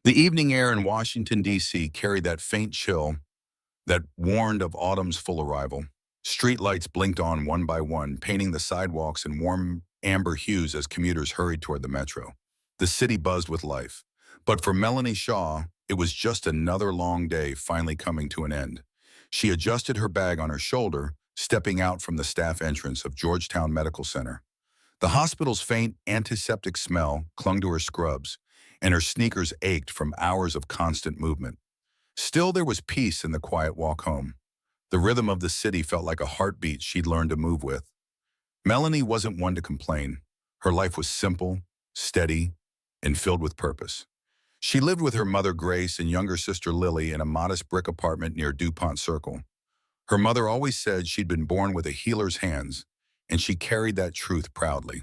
The evening air in Washington, D.C. carried that faint chill that warned of autumn's full arrival. Street lights blinked on one by one, painting the sidewalks in warm amber hues as commuters hurried toward the metro. The city buzzed with life. But for Melanie Shaw, it was just another long day finally coming to an end. She adjusted her bag on her shoulder, stepping out from the staff entrance of Georgetown Medical Center. The hospital's faint antiseptic smell clung to her scrubs, and her sneakers ached from hours of constant movement. Still, there was peace in the quiet walk home. The rhythm of the city felt like a heartbeat she'd learned to move with. Melanie wasn't one to complain. Her life was simple, steady, and filled with purpose. She lived with her mother Grace and younger sister Lily in a modest brick apartment near DuPont Circle. Her mother always said she'd been born with a healer's hands, and she carried that truth proudly.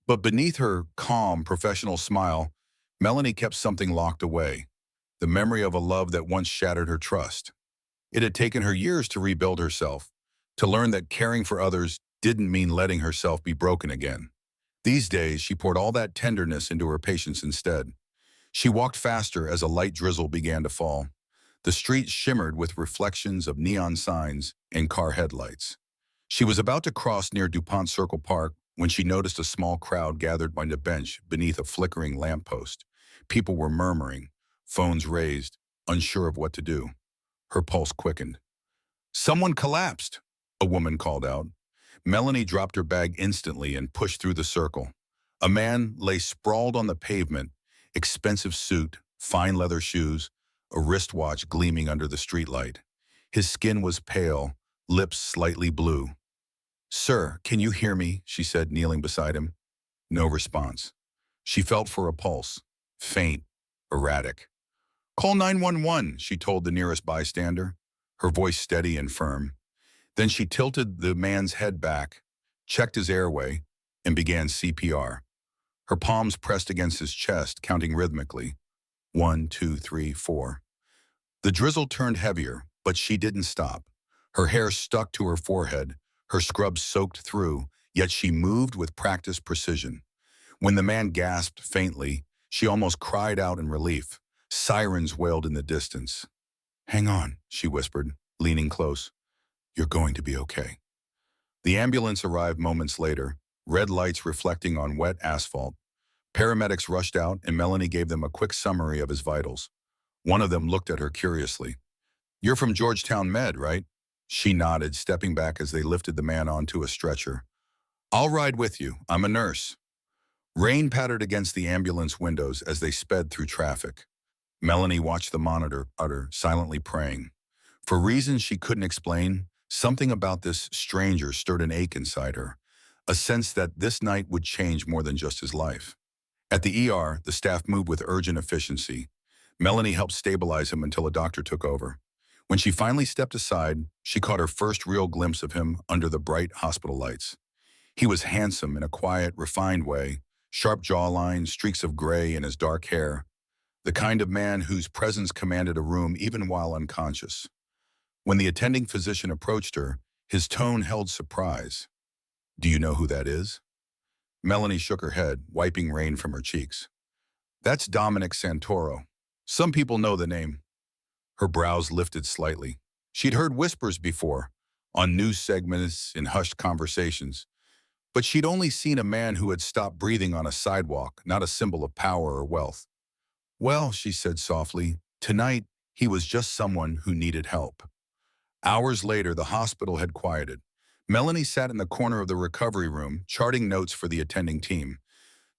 But beneath her calm, professional smile, Melanie kept something locked away, the memory of a love that once shattered her trust. It had taken her years to rebuild herself, to learn that caring for others didn't mean letting herself be broken again. These days, she poured all that tenderness into her patients instead. She walked faster as a light drizzle began to fall. The street shimmered with reflections of neon signs and car headlights. She was about to cross near DuPont Circle Park when she noticed a small crowd gathered by a bench beneath a flickering lamppost. People were murmuring, phones raised, unsure of what to do. Her pulse quickened. "Someone collapsed," a woman called out. Melanie dropped her bag instantly and pushed through the circle. A man lay sprawled on the pavement, expensive suit, fine leather shoes, a wristwatch gleaming under the streetlight. His skin was pale, lips slightly blue. "Sir, can you hear me?" she said, kneeling beside him. No response. She felt for a pulse, faint, erratic. "Call 911, she told the nearest bystander, her voice steady and firm. Then she tilted the man's head back, checked his airway, and began CPR. Her palms pressed against his chest, counting rhythmically. 1, 2, 3, 4. The drizzle turned heavier, but she didn't stop. Her hair stuck to her forehead, her scrubs soaked through, yet she moved with practiced precision. When the man gasped faintly, she almost cried out in relief. Sirens wailed in the distance. "Hang on," she whispered, leaning close. "You're going to be okay." The ambulance arrived moments later, red lights reflecting on wet asphalt. Paramedics rushed out, and Melanie gave them a quick summary of his vitals. One of them looked at her curiously. "You're from Georgetown Med, right?" She nodded, stepping back as they lifted the man onto a stretcher. "I'll ride with you. I'm a nurse." Rain pattered against the ambulance windows as they sped through traffic. Melanie watched the monitor, silently praying. For reasons she couldn't explain, something about this stranger stirred an ache inside her, a sense that this night would change more than just his life. At the ER, the staff moved with urgent efficiency. Melanie helped stabilize him until a doctor took over. When she finally stepped aside, she caught her first real glimpse of him under the bright hospital lights. He was handsome in a quiet, refined way, sharp jawline, streaks of gray in his dark hair, the kind of man whose presence commanded a room even while unconscious. When the attending physician approached her, his tone held surprise. "Do you know who that is?" Melanie shook her head, wiping rain from her cheeks. "That's Dominic Santoro. Some people know the name." Her brows lifted slightly. She'd heard whispers before, on news segments in hushed conversations, but she'd only seen a man who had stopped breathing on a sidewalk, not a symbol of power or wealth. "Well," she said softly, "tonight he was just someone who needed help." Hours later, the hospital had quieted. Melanie sat in the corner of the recovery room, charting notes for the attending team.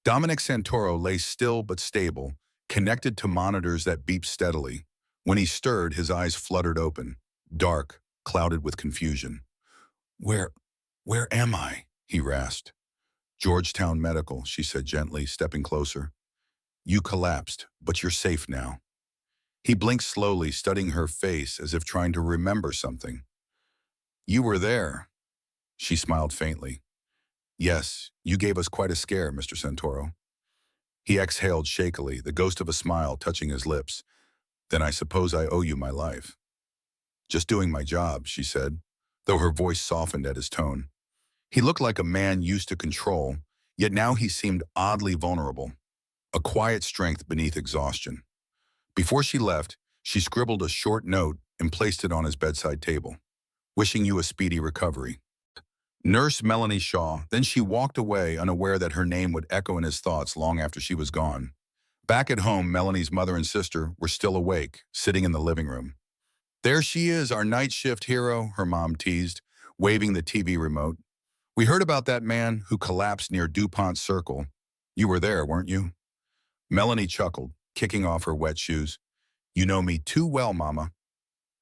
Dominic Santoro lay still but stable, connected to monitors that beeped steadily. When he stirred, his eyes fluttered open, dark, clouded with confusion. Where am I?" he rasped. "Georgetown Medical," she said gently, stepping closer. "You collapsed, but you're safe now." He blinked slowly, studying her face as if trying to remember something. "You were there." She smiled faintly. "Yes, you gave us quite a scare, Mr. Santoro." He exhaled shakily, the ghost of a smile touching his lips. "Then I suppose I owe you my life." "Just doing my job," she said, though her voice softened at his tone. He looked like a man used to control, yet now he seemed oddly vulnerable. a quiet strength beneath exhaustion. Before she left, she scribbled a short note and placed it on his bedside table, wishing you a speedy recovery. Nurse Melanie Shaw, then she walked away, unaware that her name would echo in his thoughts long after she was gone. Back at home, Melanie's mother and sister were still awake, sitting in the living room. There she is, our night shift hero, her mom teased, waving the TV remote. We heard about that man who collapsed near DuPont Circle. You were there, weren't you? Melanie chuckled, kicking off her wet shoes. You know me too well, Mama.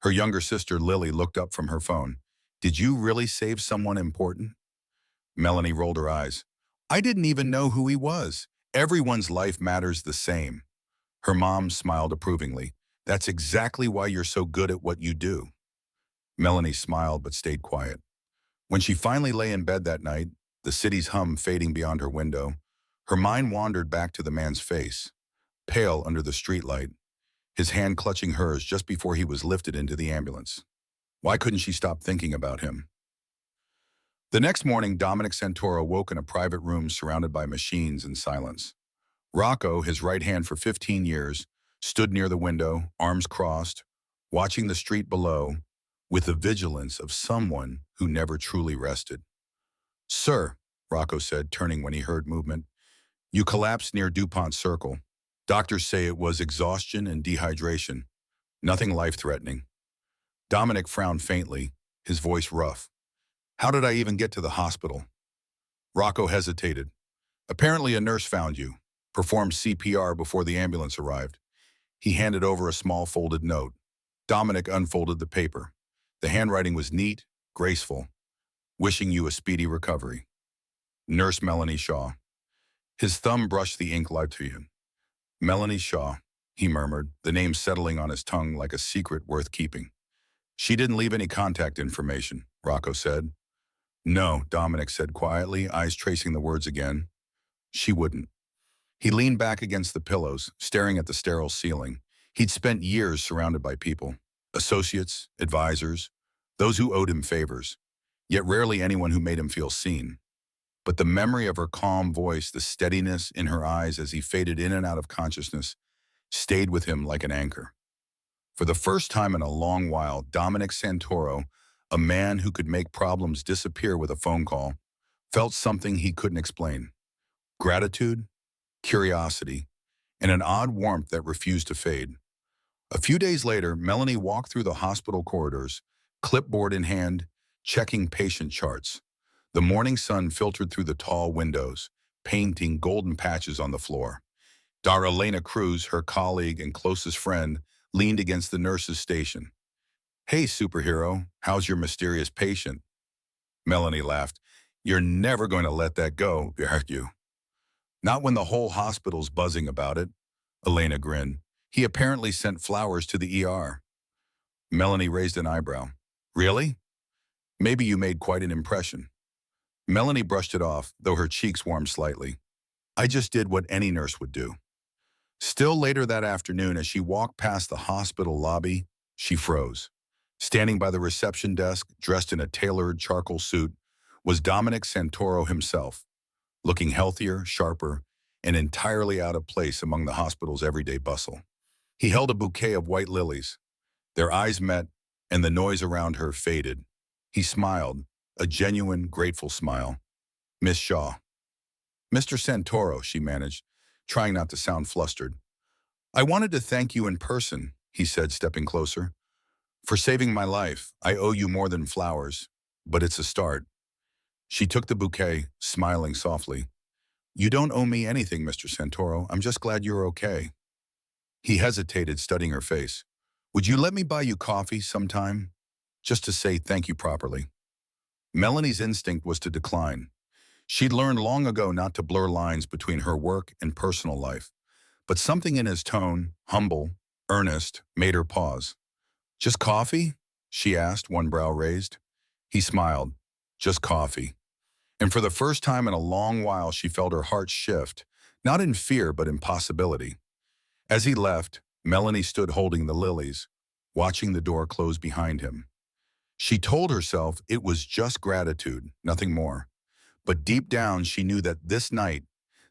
Her younger sister, Lily, looked up from her phone. Did you really save someone important? Melanie rolled her eyes. I didn't even know who he was. Everyone's life matters the same. Her mom smiled approvingly. That's exactly why you're so good at what you do. Melanie smiled but stayed quiet. When she finally lay in bed that night, the city's hum fading beyond her window, her mind wandered back to the man's face, pale under the streetlight, his hand clutching hers just before he was lifted into the ambulance. Why couldn't she stop thinking about him? The next morning, Dominic Santoro woke in a private room surrounded by machines and silence. Rocco, his right hand for 15 years, stood near the window, arms crossed, watching the street below with the vigilance of someone who never truly rested. Sir, Rocco said, turning when he heard movement, you collapsed near DuPont Circle. Doctors say it was exhaustion and dehydration. Nothing life-threatening. Dominic frowned faintly, his voice rough. How did I even get to the hospital? Rocco hesitated. Apparently a nurse found you, performed CPR before the ambulance arrived. He handed over a small folded note. Dominic unfolded the paper. The handwriting was neat, graceful. Wishing you a speedy recovery. Nurse Melanie Shaw. His thumb brushed the ink light to him. Melanie Shaw, he murmured, the name settling on his tongue like a secret worth keeping. She didn't leave any contact information, Rocco said. No, Dominic said quietly, eyes tracing the words again. She wouldn't. He leaned back against the pillows, staring at the sterile ceiling. He'd spent years surrounded by people, associates, advisors, those who owed him favors, yet rarely anyone who made him feel seen. But the memory of her calm voice, the steadiness in her eyes as he faded in and out of consciousness, stayed with him like an anchor. For the first time in a long while, Dominic Santoro, a man who could make problems disappear with a phone call, felt something he couldn't explain. Gratitude, curiosity, and an odd warmth that refused to fade. A few days later, Melanie walked through the hospital corridors, clipboard in hand, checking patient charts. The morning sun filtered through the tall windows, painting golden patches on the floor. Darlena Cruz, her colleague and closest friend, leaned against the nurse's station. Hey, superhero, how's your mysterious patient? Melanie laughed. You're never going to let that go, are you? Not when the whole hospital's buzzing about it. Elena grinned. He apparently sent flowers to the ER. Melanie raised an eyebrow. Really? Maybe you made quite an impression. Melanie brushed it off, though her cheeks warmed slightly. I just did what any nurse would do. Still later that afternoon, as she walked past the hospital lobby, she froze. Standing by the reception desk, dressed in a tailored charcoal suit, was Dominic Santoro himself, looking healthier, sharper, and entirely out of place among the hospital's everyday bustle. He held a bouquet of white lilies. Their eyes met, and the noise around her faded. He smiled, a genuine, grateful smile. Miss Shaw. Mr. Santoro, she managed, trying not to sound flustered. I wanted to thank you in person, he said, stepping closer. For saving my life, I owe you more than flowers, but it's a start. She took the bouquet, smiling softly. You don't owe me anything, Mr. Santoro. I'm just glad you're okay. He hesitated, studying her face. Would you let me buy you coffee sometime? Just to say thank you properly. Melanie's instinct was to decline. She'd learned long ago not to blur lines between her work and personal life. But something in his tone, humble, earnest, made her pause. Just coffee? She asked, one brow raised. He smiled. Just coffee. And for the first time in a long while, she felt her heart shift, not in fear, but in possibility. As he left, Melanie stood holding the lilies, watching the door close behind him. She told herself it was just gratitude, nothing more. But deep down, she knew that this night,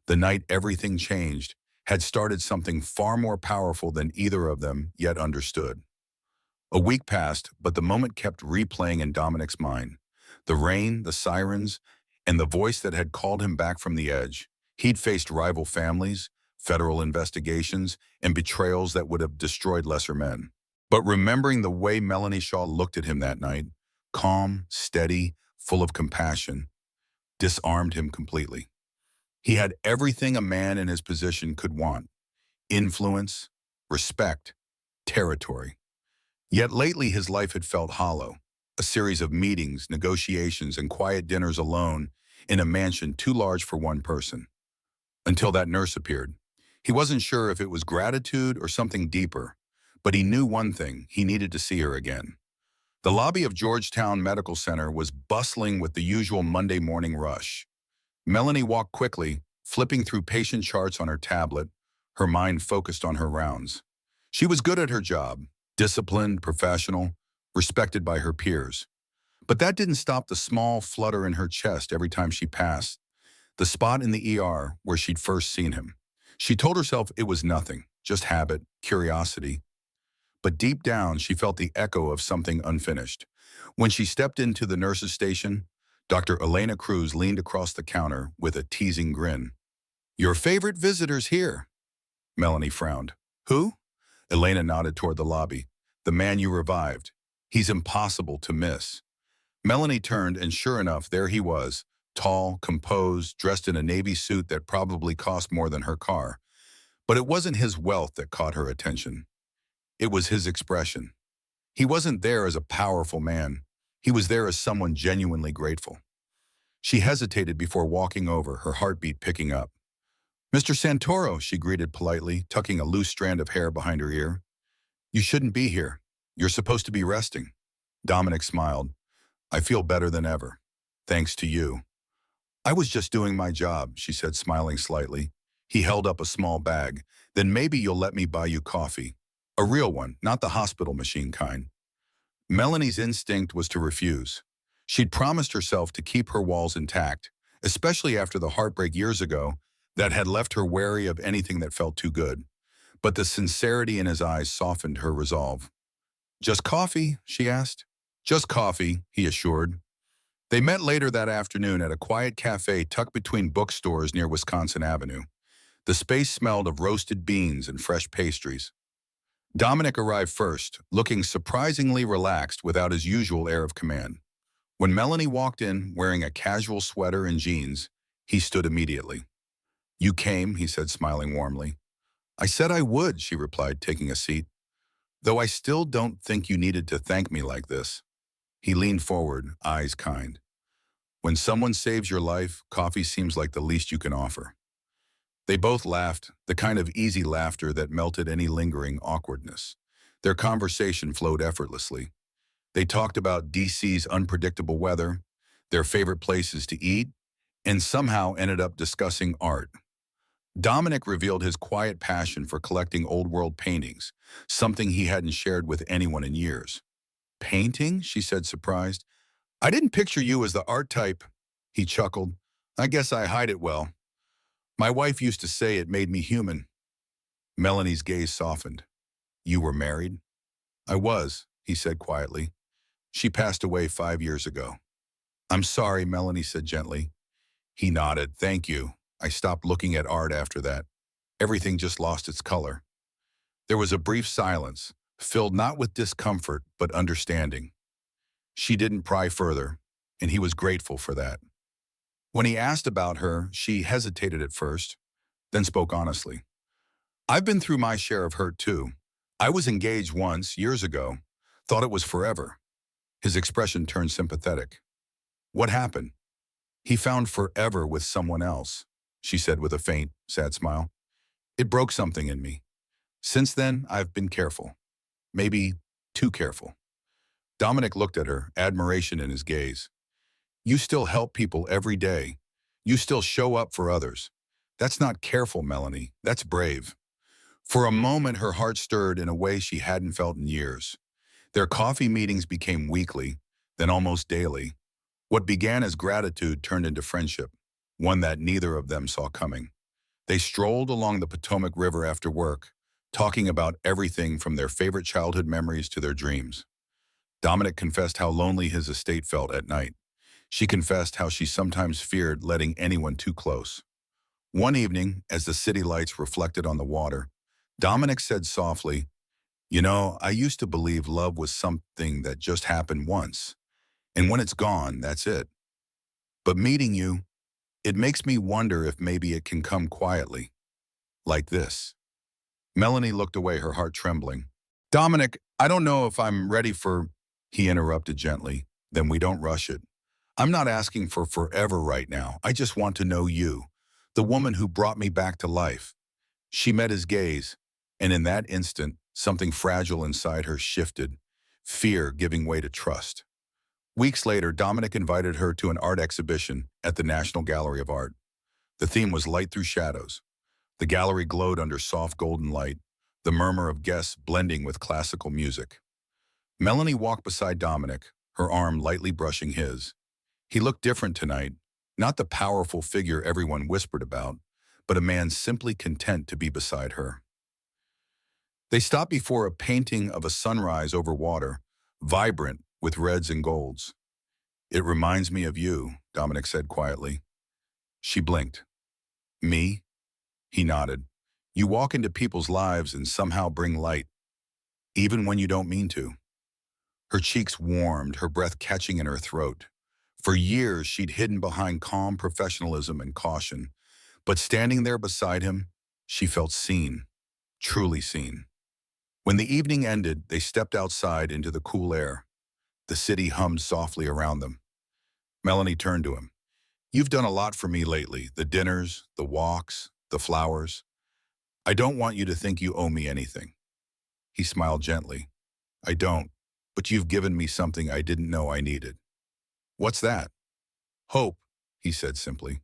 the night everything changed, had started something far more powerful than either of them yet understood. A week passed, but the moment kept replaying in Dominic's mind. The rain, the sirens, and the voice that had called him back from the edge. He'd faced rival families, federal investigations, and betrayals that would have destroyed lesser men. But remembering the way Melanie Shaw looked at him that night, calm, steady, full of compassion, disarmed him completely. He had everything a man in his position could want: influence, respect, territory. Yet lately his life had felt hollow, a series of meetings, negotiations, and quiet dinners alone in a mansion too large for one person. Until that nurse appeared. He wasn't sure if it was gratitude or something deeper, but he knew one thing: he needed to see her again. The lobby of Georgetown Medical Center was bustling with the usual Monday morning rush. Melanie walked quickly, flipping through patient charts on her tablet, her mind focused on her rounds. She was good at her job, disciplined, professional, respected by her peers. But that didn't stop the small flutter in her chest every time she passed the spot in the ER where she'd first seen him. She told herself it was nothing, just habit, curiosity. But deep down, she felt the echo of something unfinished. When she stepped into the nurse's station, Dr. Elena Cruz leaned across the counter with a teasing grin. "Your favorite visitor's here." Melanie frowned. "Who?" Elena nodded toward the lobby. "The man you revived. He's impossible to miss." Melanie turned, and sure enough, there he was, tall, composed, dressed in a navy suit that probably cost more than her car. But it wasn't his wealth that caught her attention. It was his expression. He wasn't there as a powerful man. He was there as someone genuinely grateful. She hesitated before walking over, her heartbeat picking up. "Mr. Santoro," she greeted politely, tucking a loose strand of hair behind her ear. "You shouldn't be here. You're supposed to be resting." Dominic smiled. "I feel better than ever. Thanks to you." "I was just doing my job," she said, smiling slightly. He held up a small bag. "Then maybe you'll let me buy you coffee. A real one, not the hospital machine kind." Melanie's instinct was to refuse. She'd promised herself to keep her walls intact, especially after the heartbreak years ago that had left her wary of anything that felt too good. But the sincerity in his eyes softened her resolve. "Just coffee?" she asked. "Just coffee," he assured. They met later that afternoon at a quiet cafe tucked between bookstores near Wisconsin Avenue. The space smelled of roasted beans and fresh pastries. Dominic arrived first, looking surprisingly relaxed without his usual air of command. When Melanie walked in, wearing a casual sweater and jeans, he stood immediately. "You came," he said, smiling warmly. "I said I would," she replied, taking a seat. "Though I still don't think you needed to thank me like this." He leaned forward, eyes kind. "When someone saves your life, coffee seems like the least you can offer." They both laughed, the kind of easy laughter that melted any lingering awkwardness. Their conversation flowed effortlessly. They talked about DC's unpredictable weather, their favorite places to eat, and somehow ended up discussing art. Dominic revealed his quiet passion for collecting old-world paintings, something he hadn't shared with anyone in years. "Painting?" she said, surprised. "I didn't picture you as the art type." He chuckled. "I guess I hide it well. My wife used to say it made me human." Melanie's gaze softened. "You were married?" "I was," he said quietly. "She passed away 5 years ago." "I'm sorry," Melanie said gently. He nodded. "Thank you. I stopped looking at art after that. Everything just lost its color." There was a brief silence, filled not with discomfort, but understanding. She didn't pry further, and he was grateful for that. When he asked about her, she hesitated at first, then spoke honestly. "I've been through my share of hurt too. I was engaged once, years ago. Thought it was forever." His expression turned sympathetic. "What happened?" "He found forever with someone else," she said with a faint, sad smile. "It broke something in me. Since then, I've been careful. Maybe too careful." Dominic looked at her, admiration in his gaze. "You still help people every day. You still show up for others. That's not careful, Melanie. That's brave." For a moment, her heart stirred in a way she hadn't felt in years. Their coffee meetings became weekly, then almost daily. What began as gratitude turned into friendship, one that neither of them saw coming. They strolled along the Potomac River after work, talking about everything from their favorite childhood memories to their dreams. Dominic confessed how lonely his estate felt at night. She confessed how she sometimes feared letting anyone too close. One evening, as the city lights reflected on the water, Dominic said softly, "You know, I used to believe love was something that just happened once, and when it's gone, that's it. But meeting you, it makes me wonder if maybe it can come quietly, like this." Melanie looked away, her heart trembling. "Dominic, I don't know if I'm ready for," he interrupted gently. "Then we don't rush it. I'm not asking for forever right now. I just want to know you, the woman who brought me back to life." She met his gaze, and in that instant, something fragile inside her shifted, fear giving way to trust. Weeks later, Dominic invited her to an art exhibition at the National Gallery of Art. The theme was light through shadows. The gallery glowed under soft golden light, the murmur of guests blending with classical music. Melanie walked beside Dominic, her arm lightly brushing his. He looked different tonight, not the powerful figure everyone whispered about, but a man simply content to be beside her. They stopped before a painting of a sunrise over water, vibrant with reds and golds. "It reminds me of you," Dominic said quietly. She blinked. "Me?" He nodded. "You walk into people's lives and somehow bring light, even when you don't mean to." Her cheeks warmed, her breath catching in her throat. For years, she'd hidden behind calm professionalism and caution, but standing there beside him, she felt seen, truly seen. When the evening ended, they stepped outside into the cool air. The city hummed softly around them. Melanie turned to him. "You've done a lot for me lately, the dinners, the walks, the flowers. I don't want you to think you owe me anything." He smiled gently. "I don't, but you've given me something I didn't know I needed." "What's that?" "Hope," he said simply.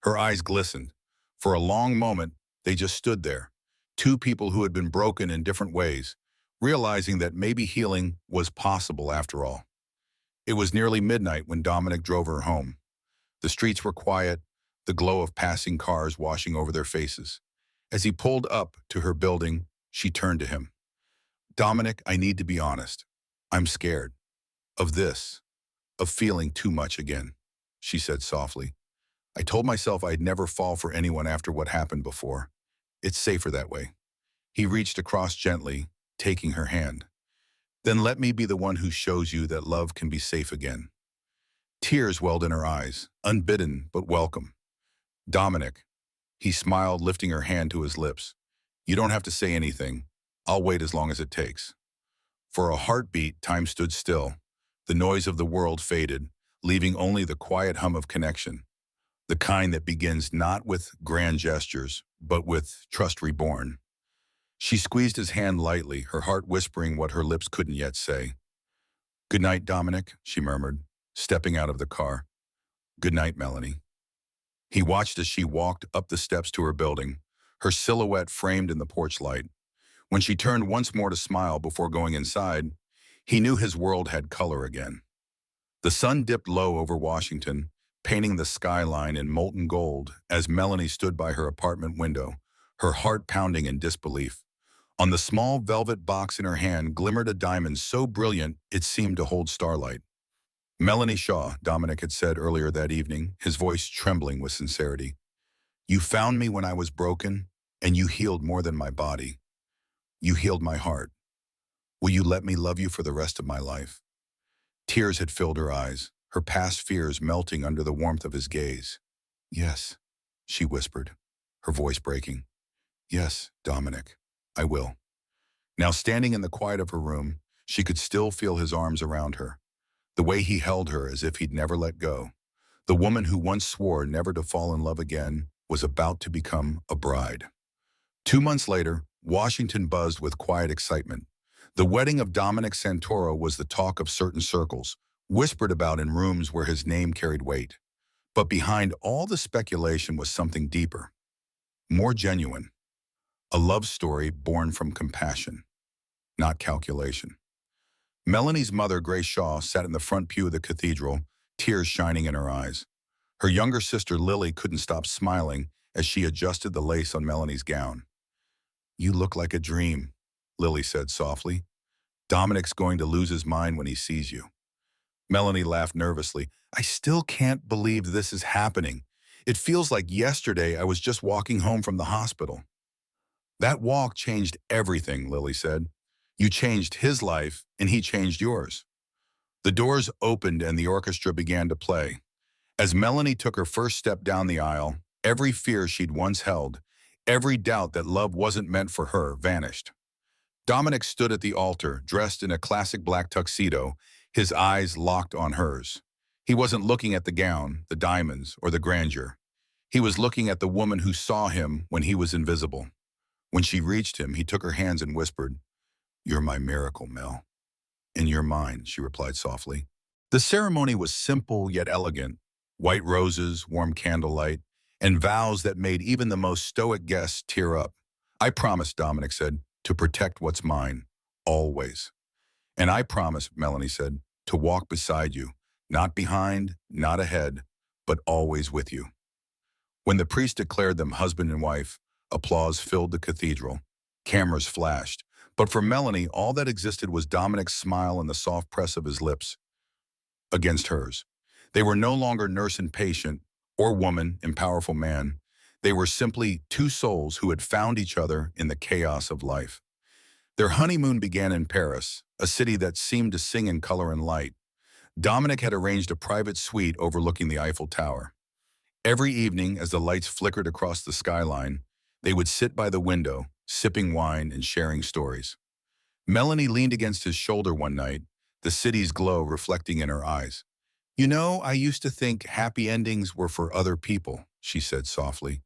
Her eyes glistened. For a long moment, they just stood there, two people who had been broken in different ways, realizing that maybe healing was possible after all. It was nearly midnight when Dominic drove her home. The streets were quiet, the glow of passing cars washing over their faces. As he pulled up to her building, she turned to him. "Dominic, I need to be honest. I'm scared. Of this. Of feeling too much again," she said softly. "I told myself I'd never fall for anyone after what happened before. It's safer that way." He reached across gently, taking her hand. "Then let me be the one who shows you that love can be safe again." Tears welled in her eyes, unbidden but welcome. "Dominic," he smiled, lifting her hand to his lips. "You don't have to say anything. I'll wait as long as it takes." For a heartbeat, time stood still. The noise of the world faded, leaving only the quiet hum of connection, the kind that begins not with grand gestures, but with trust reborn. She squeezed his hand lightly, her heart whispering what her lips couldn't yet say. "Good night, Dominic," she murmured, stepping out of the car. "Good night, Melanie." He watched as she walked up the steps to her building, her silhouette framed in the porch light. When she turned once more to smile before going inside, he knew his world had color again. The sun dipped low over Washington, painting the skyline in molten gold as Melanie stood by her apartment window, her heart pounding in disbelief. On the small velvet box in her hand glimmered a diamond so brilliant it seemed to hold starlight. "Melanie Shaw," Dominic had said earlier that evening, his voice trembling with sincerity. "You found me when I was broken, and you healed more than my body. You healed my heart. Will you let me love you for the rest of my life?" Tears had filled her eyes, her past fears melting under the warmth of his gaze. "Yes," she whispered, her voice breaking. "Yes, Dominic, I will." Now standing in the quiet of her room, she could still feel his arms around her, the way he held her as if he'd never let go. The woman who once swore never to fall in love again was about to become a bride. 2 months later, Washington buzzed with quiet excitement. The wedding of Dominic Santoro was the talk of certain circles, whispered about in rooms where his name carried weight. But behind all the speculation was something deeper, more genuine. A love story born from compassion, not calculation. Melanie's mother, Grace Shaw, sat in the front pew of the cathedral, tears shining in her eyes. Her younger sister, Lily, couldn't stop smiling as she adjusted the lace on Melanie's gown. "You look like a dream," Lily said softly. "Dominic's going to lose his mind when he sees you." Melanie laughed nervously. "I still can't believe this is happening. It feels like yesterday I was just walking home from the hospital." "That walk changed everything," Lily said. "You changed his life, and he changed yours." The doors opened and the orchestra began to play. As Melanie took her first step down the aisle, every fear she'd once held, every doubt that love wasn't meant for her, vanished. Dominic stood at the altar, dressed in a classic black tuxedo, his eyes locked on hers. He wasn't looking at the gown, the diamonds, or the grandeur. He was looking at the woman who saw him when he was invisible. When she reached him, he took her hands and whispered, "You're my miracle, Mel." "In your mind," she replied softly. The ceremony was simple yet elegant. White roses, warm candlelight, and vows that made even the most stoic guests tear up. "I promise," Dominic said, "to protect what's mine, always." "And I promise," Melanie said, "to walk beside you, not behind, not ahead, but always with you." When the priest declared them husband and wife, applause filled the cathedral. Cameras flashed. But for Melanie, all that existed was Dominic's smile and the soft press of his lips against hers. They were no longer nurse and patient, or woman and powerful man. They were simply two souls who had found each other in the chaos of life. Their honeymoon began in Paris, a city that seemed to sing in color and light. Dominic had arranged a private suite overlooking the Eiffel Tower. Every evening, as the lights flickered across the skyline, they would sit by the window, sipping wine and sharing stories. Melanie leaned against his shoulder one night, the city's glow reflecting in her eyes. "You know, I used to think happy endings were for other people," she said softly.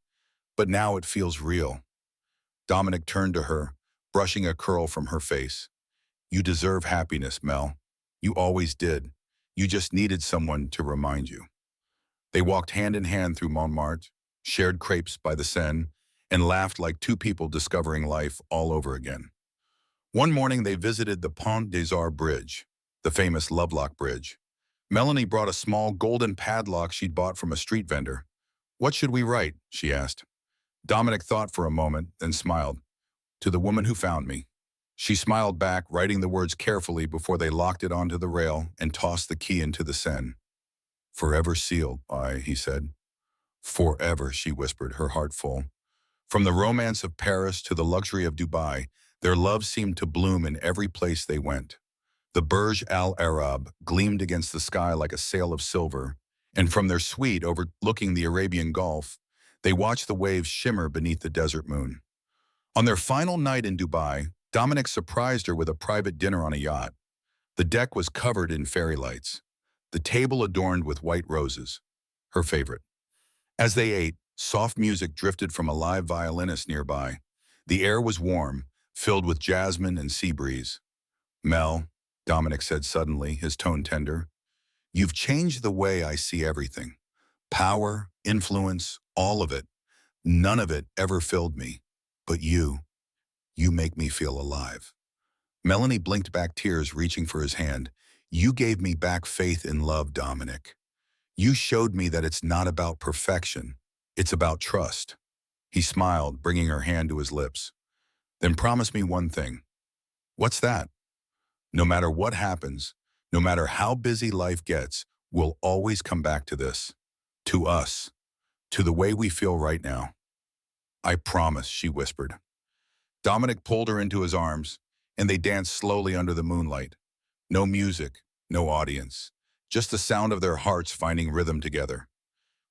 "But now it feels real." Dominic turned to her, brushing a curl from her face. "You deserve happiness, Mel. You always did. You just needed someone to remind you." They walked hand in hand through Montmartre, shared crepes by the Seine, and laughed like two people discovering life all over again. One morning they visited the Pont des Arts Bridge, the famous Lovelock Bridge. Melanie brought a small golden padlock she'd bought from a street vendor. "What should we write?" she asked. Dominic thought for a moment, then smiled. "To the woman who found me." She smiled back, writing the words carefully before they locked it onto the rail and tossed the key into the Seine. "Forever sealed, he said. "Forever," she whispered, her heart full. From the romance of Paris to the luxury of Dubai, their love seemed to bloom in every place they went. The Burj Al Arab gleamed against the sky like a sail of silver, and from their suite overlooking the Arabian Gulf, they watched the waves shimmer beneath the desert moon. On their final night in Dubai, Dominic surprised her with a private dinner on a yacht. The deck was covered in fairy lights, the table adorned with white roses, her favorite. As they ate, soft music drifted from a live violinist nearby. The air was warm, filled with jasmine and sea breeze. "Mel," Dominic said suddenly, his tone tender, "you've changed the way I see everything. Power, influence, all of it. None of it ever filled me. But you make me feel alive." Melanie blinked back tears, reaching for his hand. "You gave me back faith in love, Dominic. You showed me that it's not about perfection. It's about trust." He smiled, bringing her hand to his lips. "Then promise me one thing." "What's that?" "No matter what happens, no matter how busy life gets, we'll always come back to this. To us. To the way we feel right now." "I promise," she whispered. Dominic pulled her into his arms, and they danced slowly under the moonlight. No music, no audience, just the sound of their hearts finding rhythm together.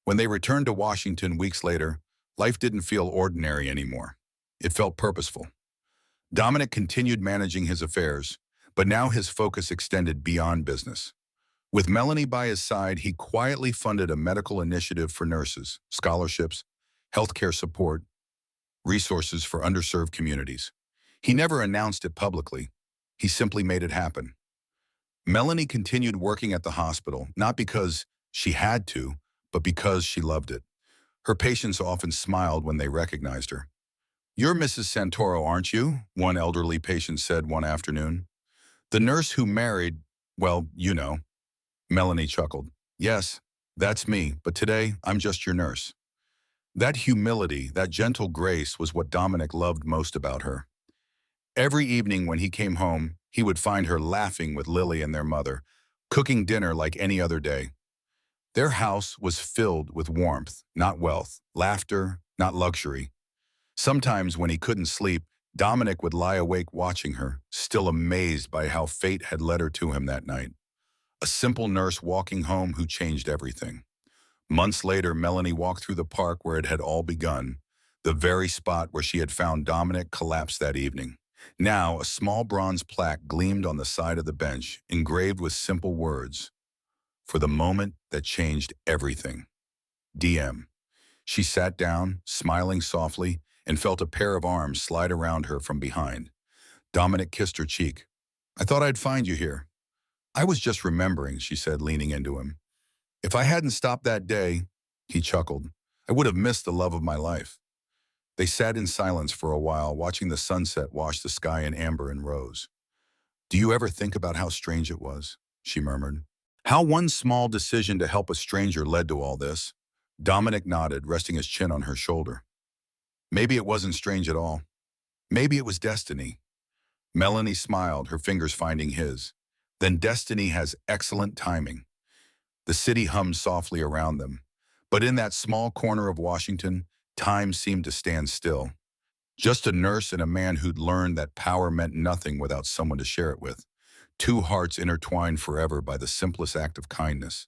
When they returned to Washington weeks later, life didn't feel ordinary anymore. It felt purposeful. Dominic continued managing his affairs, but now his focus extended beyond business. With Melanie by his side, he quietly funded a medical initiative for nurses, scholarships, healthcare support, resources for underserved communities. He never announced it publicly. He simply made it happen. Melanie continued working at the hospital, not because she had to, but because she loved it. Her patients often smiled when they recognized her. "You're Mrs. Santoro, aren't you?" one elderly patient said one afternoon. "The nurse who married, well, you know." Melanie chuckled. "Yes, that's me, but today I'm just your nurse." That humility, that gentle grace was what Dominic loved most about her. Every evening when he came home, he would find her laughing with Lily and their mother, cooking dinner like any other day. Their house was filled with warmth, not wealth, laughter, not luxury. Sometimes when he couldn't sleep, Dominic would lie awake watching her, still amazed by how fate had led her to him that night. A simple nurse walking home who changed everything. Months later, Melanie walked through the park where it had all begun, the very spot where she had found Dominic collapsed that evening. Now, a small bronze plaque gleamed on the side of the bench, engraved with simple words, "For the moment that changed everything. DM." She sat down, smiling softly, and felt a pair of arms slide around her from behind. Dominic kissed her cheek. "I thought I'd find you here." "I was just remembering," she said, leaning into him. "If I hadn't stopped that day," he chuckled, "I would have missed the love of my life." They sat in silence for a while, watching the sunset wash the sky in amber and rose. "Do you ever think about how strange it was?" she murmured. "How one small decision to help a stranger led to all this?" Dominic nodded, resting his chin on her shoulder. "Maybe it wasn't strange at all. Maybe it was destiny." Melanie smiled, her fingers finding his. "Then destiny has excellent timing." The city hummed softly around them. But in that small corner of Washington, time seemed to stand still. Just a nurse and a man who'd learned that power meant nothing without someone to share it with. Two hearts intertwined forever by the simplest act of kindness.